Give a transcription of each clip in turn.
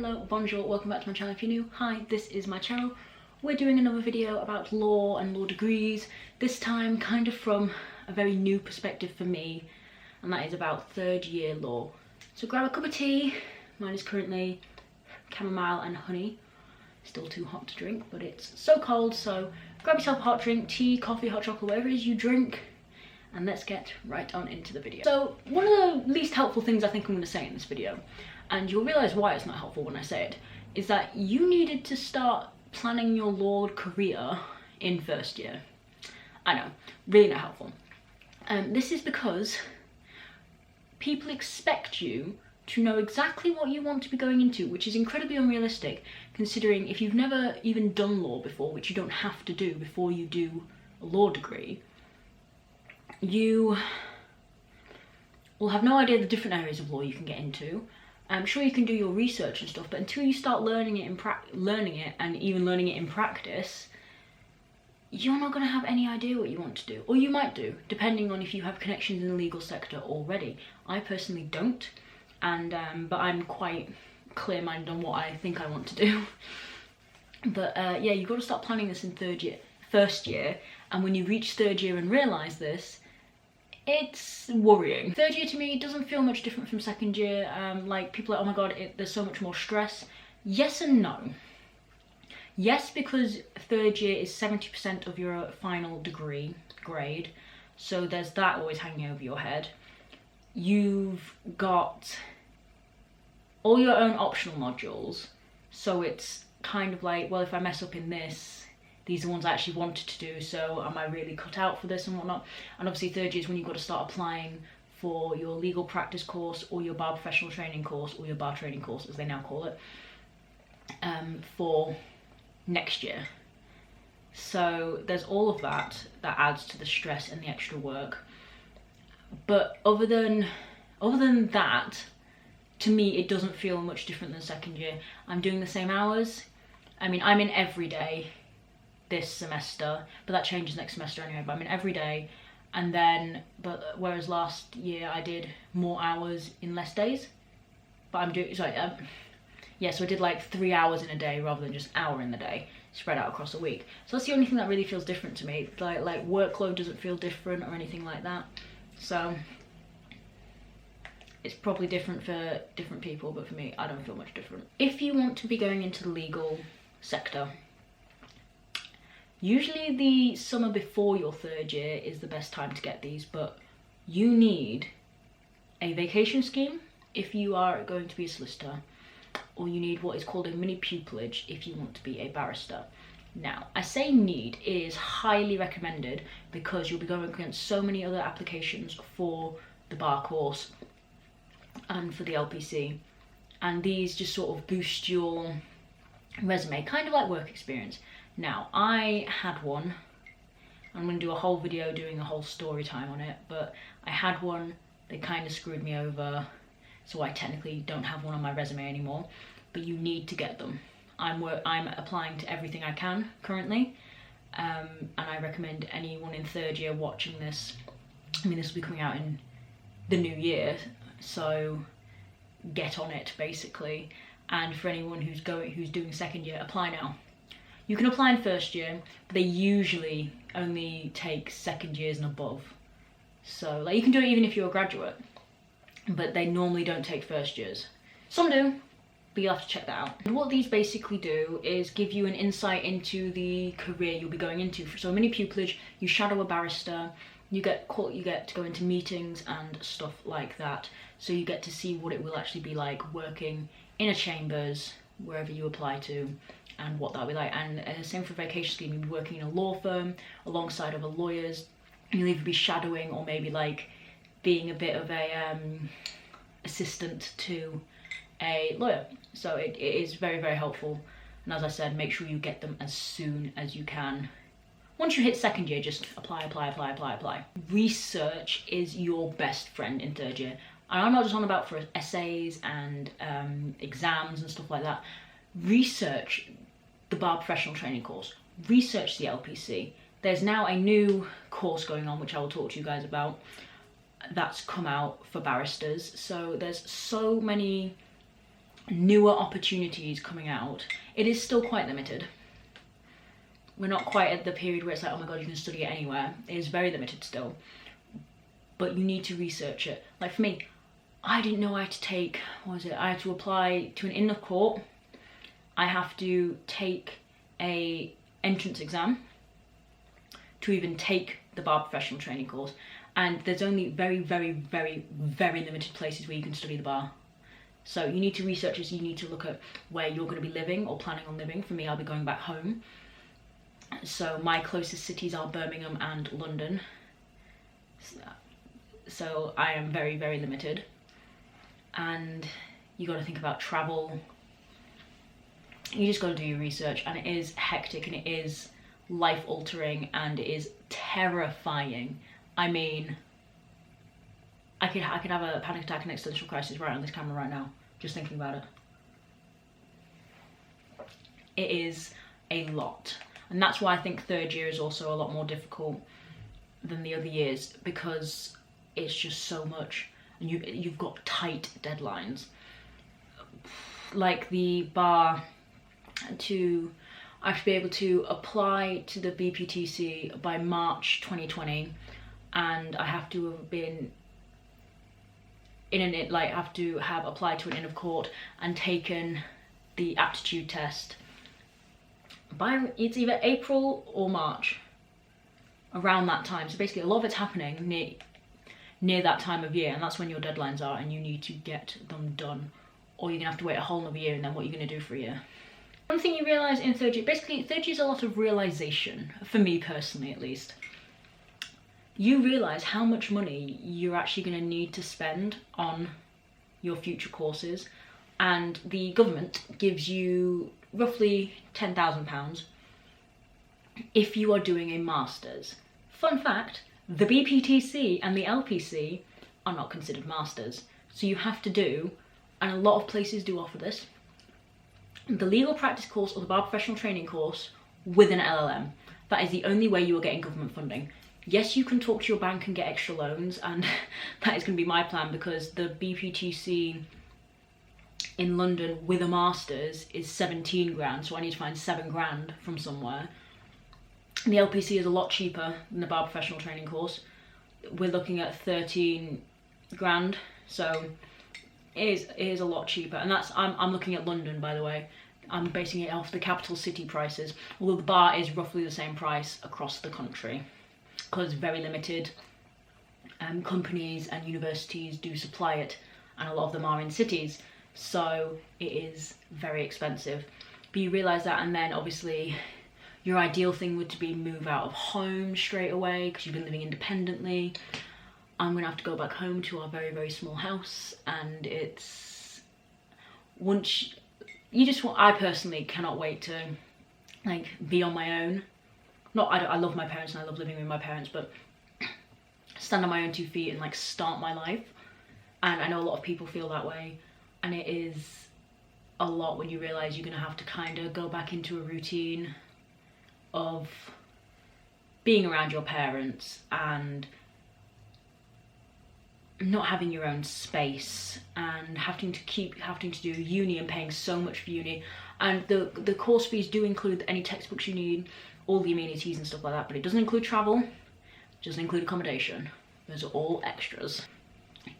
hello, bonjour, welcome back to my channel if you're new. Hi, this is my channel. We're doing another video about law and law degrees, this time kind of from a very new perspective for me, and that is about third year law. So grab a cup of tea, mine is currently chamomile and honey, still too hot to drink, but it's so cold, so grab yourself a hot drink, tea, coffee, hot chocolate, whatever it is you drink, and let's get right on into the video. So one of the least helpful things I think I'm going to say in this video, and you'll realise why it's not helpful when I say it, is that you needed to start planning your law career in first year. I know, really not helpful. This is because people expect you to know exactly what you want to be going into, which is incredibly unrealistic, considering if you've never even done law before, which you don't have to do before you do a law degree, you will have no idea the different areas of law you can get into. I'm sure you can do your research and stuff, but until you start learning it and even learning it in practice, you're not going to have any idea what you want to do. Or you might do, depending on if you have connections in the legal sector already. I personally don't, and but I'm quite clear-minded on what I think I want to do. But yeah, you've got to start planning this in first year, and when you reach third year and realise this, it's worrying. Third year to me doesn't feel much different from second year. Like people are like, oh my god, there's so much more stress. Yes and no. Yes, because third year is 70% of your final degree grade, so there's that always hanging over your head. You've got all your own optional modules, so it's kind of like, well, if I mess up in this, these are the ones I actually wanted to do, so am I really cut out for this and whatnot? And obviously third year is when you've got to start applying for your legal practice course or your bar professional training course, or your bar training course as they now call it, for next year. So there's all of that adds to the stress and the extra work. But other than that, to me it doesn't feel much different than second year. I'm doing the same hours. I mean, I'm in every day this semester, but that changes next semester anyway, but I'm in every day, and then whereas last year I did more hours in less days, but I'm doing, sorry, yeah, so I did like 3 hours in a day rather than just an hour in the day, spread out across a week. So that's the only thing that really feels different to me. Like workload doesn't feel different or anything like that, so it's probably different for different people, but for me, I don't feel much different. If you want to be going into the legal sector, usually the summer before your third year is the best time to get these, but you need a vacation scheme if you are going to be a solicitor, or you need what is called a mini pupillage if you want to be a barrister. Now, I say need, it is highly recommended because you'll be going against so many other applications for the bar course and for the LPC, and these just sort of boost your resume, kind of like work experience. Now, I had one, I'm going to do a whole video doing a whole story time on it, but I had one, they kind of screwed me over, so I technically don't have one on my resume anymore, but you need to get them. I'm applying to everything I can currently, and I recommend anyone in third year watching this, I mean this will be coming out in the new year, so get on it basically, and for anyone who's doing second year, apply now. You can apply in first year, but they usually only take second years and above. So like you can do it even if you're a graduate, but they normally don't take first years. Some do, but you'll have to check that out. And what these basically do is give you an insight into the career you'll be going into. So a mini pupillage, you shadow a barrister, you get to go into meetings and stuff like that. So you get to see what it will actually be like working in a chambers, wherever you apply to, and what that'll be like. And same for vacation scheme, you'll be working in a law firm alongside other lawyers. You'll either be shadowing or maybe like being a bit of a assistant to a lawyer. So it is very, very helpful. And as I said, make sure you get them as soon as you can. Once you hit second year, just apply. Research is your best friend in third year. And I'm not just on about for essays and exams and stuff like that. Research the bar professional training course, research the LPC. There's now a new course going on which I will talk to you guys about that's come out for barristers, so there's so many newer opportunities coming out, it is still quite limited. We're not quite at the period where it's like, oh my god, you can study it anywhere. It is very limited still, but you need to research it. Like for me, I didn't know I had to take, what was it? I had to apply to an Inn of Court. I have to take a entrance exam to even take the bar professional training course. And there's only very, very, very, very limited places where you can study the bar. So you need to research this, you need to look at where you're going to be living or planning on living. For me, I'll be going back home. So my closest cities are Birmingham and London. So I am very, very limited. And you got to think about travel. You just got to do your research, and it is hectic and it is life altering and it is terrifying. I mean, I could have a panic attack and existential crisis right on this camera right now, just thinking about it. It is a lot. And that's why I think third year is also a lot more difficult than the other years, because it's just so much. And you've got tight deadlines. Like the bar, I have to be able to apply to the BPTC by March 2020, and I have to have been have to have applied to an Inn of Court and taken the aptitude test by, it's either April or March, around that time. So basically a lot of it's happening near that time of year, and that's when your deadlines are, and you need to get them done, or you're gonna have to wait a whole another year, and then what are you gonna do for a year? One thing you realise in third year, basically third year is a lot of realisation, for me personally at least. You realise how much money you're actually going to need to spend on your future courses, and the government gives you roughly £10,000 if you are doing a master's. Fun fact, the BPTC and the LPC are not considered masters, so you have to do, and a lot of places do offer this, the legal practice course or the bar professional training course with an LLM. That is the only way you are getting government funding. Yes, you can talk to your bank and get extra loans, and that is going to be my plan, because the BPTC in London with a master's is 17 grand, so I need to find 7 grand from somewhere. The LPC is a lot cheaper than the bar professional training course. We're looking at 13 grand, so it is a lot cheaper, and that's I'm looking at London, by the way. I'm basing it off the capital city prices, although the bar is roughly the same price across the country, because very limited companies and universities do supply it, and a lot of them are in cities, so it is very expensive. But you realise that, and then obviously your ideal thing would be move out of home straight away, because you've been living independently. I'm gonna have to go back home to our very, very small house, and it's once you just want, I personally cannot wait to like be on my own. I love my parents and I love living with my parents, but stand on my own 2 feet and like start my life. And I know a lot of people feel that way, and it is a lot when you realise you're gonna have to kind of go back into a routine of being around your parents and not having your own space, and having to do uni and paying so much for uni. And the course fees do include any textbooks you need, all the amenities and stuff like that, but it doesn't include travel, it doesn't include accommodation. Those are all extras.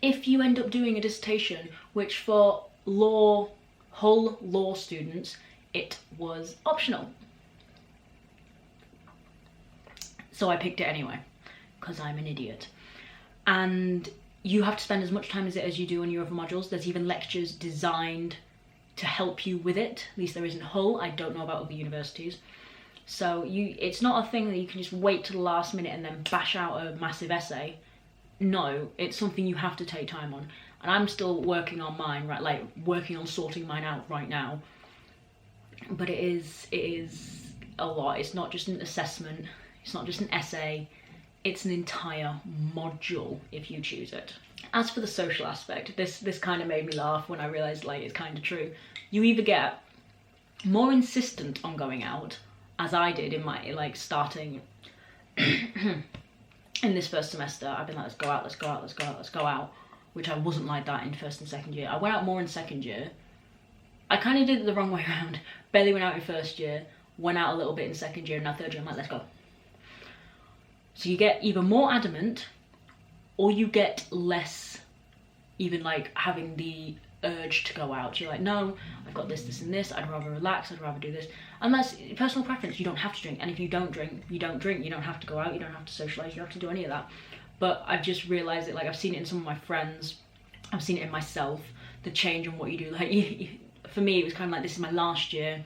If you end up doing a dissertation, which for whole law students, it was optional. So I picked it anyway, because I'm an idiot. And you have to spend as much time as you do on your other modules. There's even lectures designed to help you with it. At least there is in Hull. I don't know about other universities. So it's not a thing that you can just wait to the last minute and then bash out a massive essay. No, it's something you have to take time on. And I'm still working on mine, right? Like working on sorting mine out right now. But it is a lot. It's not just an assessment. It's not just an essay. It's an entire module if you choose it. As for the social aspect, this kind of made me laugh when I realised like it's kind of true. You either get more insistent on going out, as I did in my like starting in this first semester. I've been like, let's go out, let's go out, let's go out, let's go out, which I wasn't like that in first and second year. I went out more in second year, I kind of did it the wrong way around. Barely went out in first year, went out a little bit in second year, and now third year I'm like, let's go. So you get either more adamant, or you get less even like having the urge to go out. You're like, no, I've got this, this and this, I'd rather relax, I'd rather do this. And that's personal preference. You don't have to drink, and if you don't drink, you don't drink. You don't have to go out, you don't have to socialise, you don't have to do any of that. But I've just realised it, like I've seen it in some of my friends, I've seen it in myself, the change in what you do. Like for me, it was kind of like, this is my last year.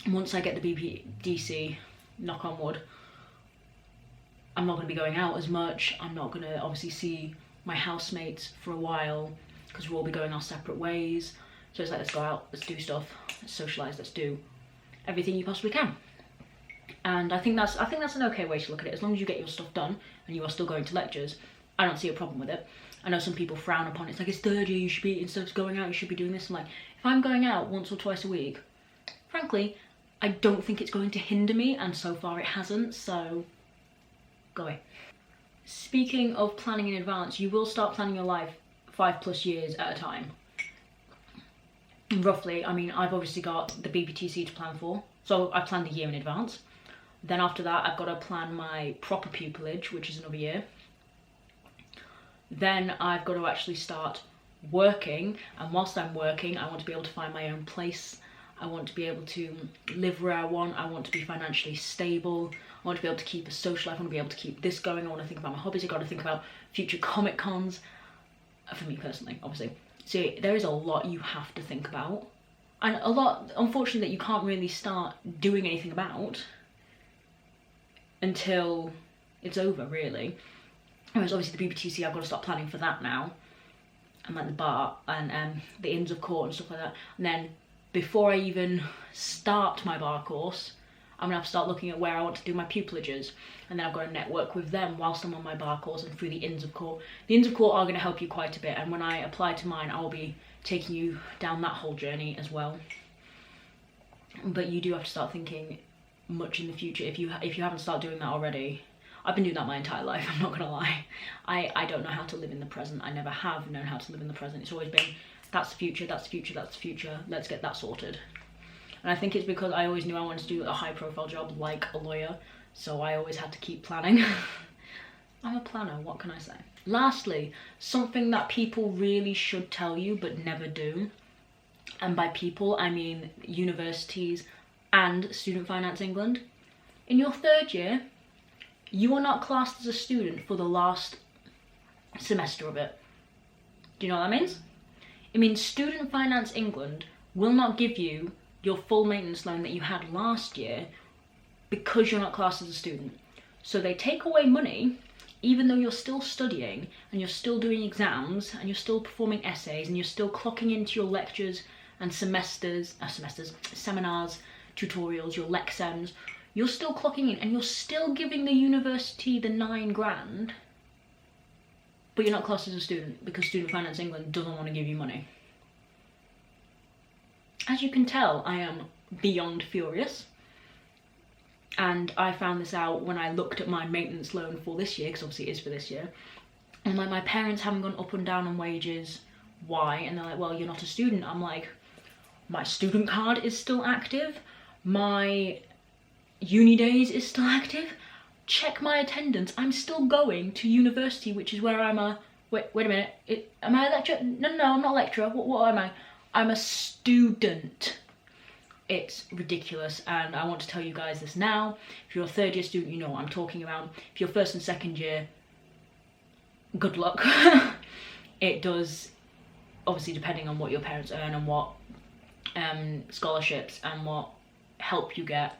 Once I get the BPDC, knock on wood, I'm not going to be going out as much. I'm not going to obviously see my housemates for a while, because we'll all be going our separate ways. So it's like, let's go out, let's do stuff, let's socialise, let's do everything you possibly can. And I think that's an okay way to look at it. As long as you get your stuff done and you are still going to lectures, I don't see a problem with it. I know some people frown upon it. It's like, it's third year, you should be, instead of going out, you should be doing this. I'm like, if I'm going out once or twice a week, frankly, I don't think it's going to hinder me, and so far it hasn't, so go away. Speaking of planning in advance, you will start planning your life 5+ years at a time. Roughly. I mean, I've obviously got the BPTC to plan for, so I planned a year in advance. Then after that, I've got to plan my proper pupillage, which is another year. Then I've got to actually start working, and whilst I'm working, I want to be able to find my own place. I want to be able to live where I want. I want to be financially stable. I want to be able to keep a social life. I want to be able to keep this going. I want to think about my hobbies. I've got to think about future Comic Cons. For me personally, obviously. So there is a lot you have to think about. And a lot, unfortunately, that you can't really start doing anything about until it's over, really. Whereas obviously the BPTC, I've got to start planning for that now. And like the bar and the Inns of Court and stuff like that. And then before I even start my bar course, I'm gonna have to start looking at where I want to do my pupillages, and then I've got to network with them whilst I'm on my bar course and through the Inns of Court. The Inns of Court are going to help you quite a bit, and when I apply to mine, I'll be taking you down that whole journey as well. But you do have to start thinking much in the future if you haven't started doing that already. I've been doing that my entire life, I'm not gonna lie. I don't know how to live in the present. I never have known how to live in the present. It's always been, that's the future, that's the future, that's the future, let's get that sorted. And I think it's because I always knew I wanted to do a high profile job like a lawyer, so I always had to keep planning. I'm a planner, what can I say? Lastly, something that people really should tell you but never do, and by people I mean universities and Student Finance England. In your third year, you are not classed as a student for the last semester of it. Do you know what that means? It means Student Finance England will not give you your full maintenance loan that you had last year because you're not classed as a student. So they take away money even though you're still studying and you're still doing exams and you're still performing essays and you're still clocking into your lectures and seminars, tutorials, your lexems. You're still clocking in and you're still giving the university the £9 grand, but you're not classed as a student because Student Finance England doesn't want to give you money. As you can tell, I am beyond furious. And I found this out when I looked at my maintenance loan for this year, because obviously it is for this year. And like, my parents haven't gone up and down on wages. Why? And they're like, well, you're not a student. I'm like, my student card is still active. My uni days is still active. Check my attendance. I'm still going to university, which is where I'm a... Wait a minute. Am I a lecturer? No, I'm not a lecturer. What am I? I'm a student. It's ridiculous, and I want to tell you guys this now. If you're a third year student, you know what I'm talking about. If you're first and second year, good luck. It does, obviously depending on what your parents earn and what scholarships and what help you get,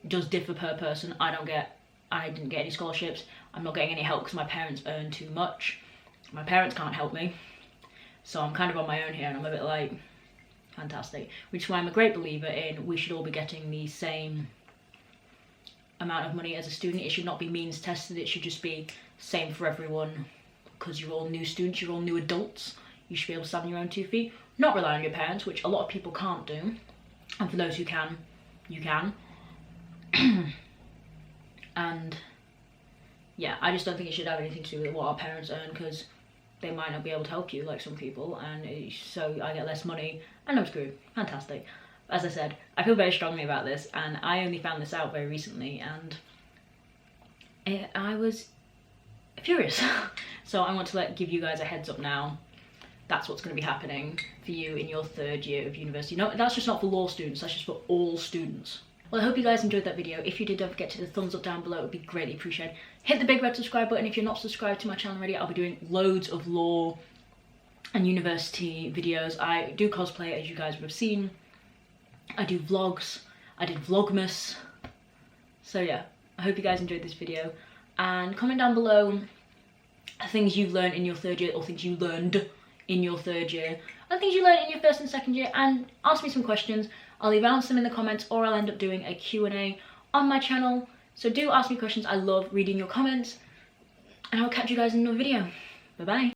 does differ per person. I didn't get any scholarships. I'm not getting any help because my parents earn too much. My parents can't help me. So I'm kind of on my own here, and I'm a bit like, fantastic. Which is why I'm a great believer in we should all be getting the same amount of money as a student. It should not be means tested, it should just be same for everyone, because you're all new students, you're all new adults. You should be able to stand on your own 2 feet, not rely on your parents, which a lot of people can't do. And for those who can, you can. And yeah, I just don't think it should have anything to do with what our parents earn, because they might not be able to help you like some people, and so I get less money and I'm screwed. Fantastic. As I said, I feel very strongly about this, and I only found this out very recently, and I was furious. So I want to give you guys a heads up now. That's what's going to be happening for you in your 3rd year of university. No, that's just not for law students, that's just for all students. Well, I hope you guys enjoyed that video. If you did, don't forget to hit the thumbs up down below, it would be greatly appreciated. Hit the big red subscribe button if you're not subscribed to my channel already. I'll be doing loads of law and university videos. I do cosplay, as you guys would have seen. I do vlogs, I did Vlogmas. So yeah, I hope you guys enjoyed this video, and comment down below things you've learned in your 3rd year, or things you learned in your 3rd year, and things you learned in your 1st and 2nd year, and ask me some questions. I'll either answer them in the comments, or I'll end up doing a Q&A on my channel. So do ask me questions, I love reading your comments, and I'll catch you guys in another video. Bye bye.